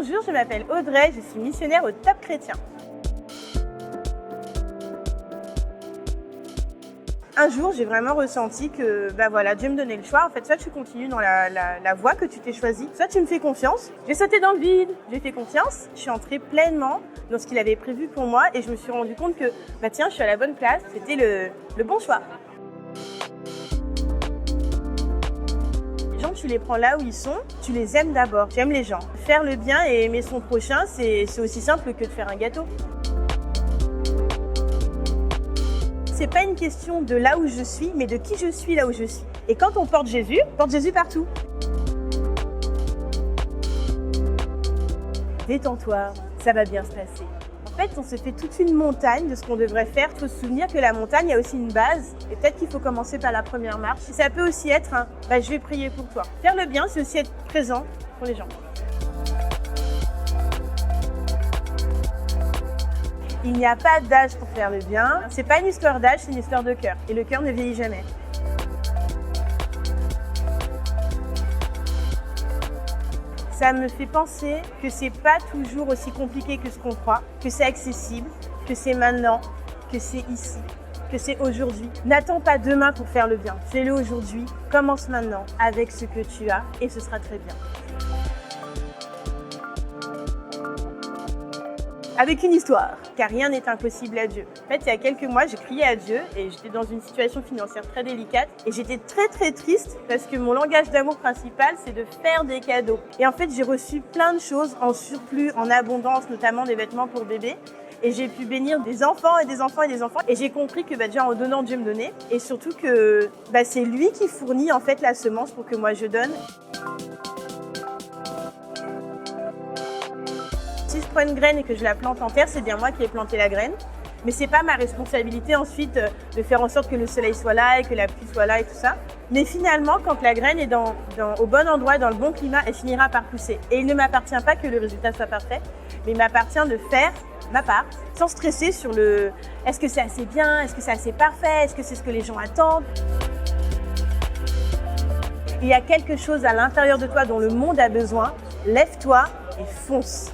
Bonjour, je m'appelle Audrey, je suis missionnaire au Top Chrétien. Un jour, j'ai vraiment ressenti que Dieu me donnait le choix. En fait, soit tu continues dans la voie que tu t'es choisie, soit tu me fais confiance. J'ai sauté dans le vide, j'ai fait confiance. Je suis entrée pleinement dans ce qu'il avait prévu pour moi et je me suis rendu compte que je suis à la bonne place. C'était le bon choix. Les gens, tu les prends là où ils sont, tu les aimes d'abord. Tu aimes les gens. Faire le bien et aimer son prochain, c'est aussi simple que de faire un gâteau. C'est pas une question de là où je suis, mais de qui je suis là où je suis. Et quand on porte Jésus partout. Détends-toi, ça va bien se passer. En fait, on se fait toute une montagne de ce qu'on devrait faire. Il faut se souvenir que la montagne a aussi une base. Et peut-être qu'il faut commencer par la première marche. Et ça peut aussi être je vais prier pour toi. Faire le bien, c'est aussi être présent pour les gens. Il n'y a pas d'âge pour faire le bien. C'est pas une histoire d'âge, c'est une histoire de cœur. Et le cœur ne vieillit jamais. Ça me fait penser que c'est pas toujours aussi compliqué que ce qu'on croit, que c'est accessible, que c'est maintenant, que c'est ici, que c'est aujourd'hui. N'attends pas demain pour faire le bien. Fais-le aujourd'hui. Commence maintenant avec ce que tu as et ce sera très bien. Avec une histoire, car rien n'est impossible à Dieu. En fait, il y a quelques mois, j'ai crié à Dieu et j'étais dans une situation financière très délicate et j'étais très très triste parce que mon langage d'amour principal, c'est de faire des cadeaux. Et en fait, j'ai reçu plein de choses en surplus, en abondance, notamment des vêtements pour bébé. Et j'ai pu bénir des enfants et des enfants et des enfants. Et j'ai compris que déjà en donnant, Dieu me donnait. Et surtout que c'est lui qui fournit en fait la semence pour que moi je donne. Si je prends une graine et que je la plante en terre, c'est bien moi qui ai planté la graine. Mais c'est pas ma responsabilité ensuite de faire en sorte que le soleil soit là et que la pluie soit là et tout ça. Mais finalement, quand la graine est au bon endroit, dans le bon climat, elle finira par pousser. Et il ne m'appartient pas que le résultat soit parfait, mais il m'appartient de faire ma part, sans stresser sur est-ce que c'est assez bien, est-ce que c'est assez parfait, est-ce que c'est ce que les gens attendent. Il y a quelque chose à l'intérieur de toi dont le monde a besoin. Lève-toi et fonce.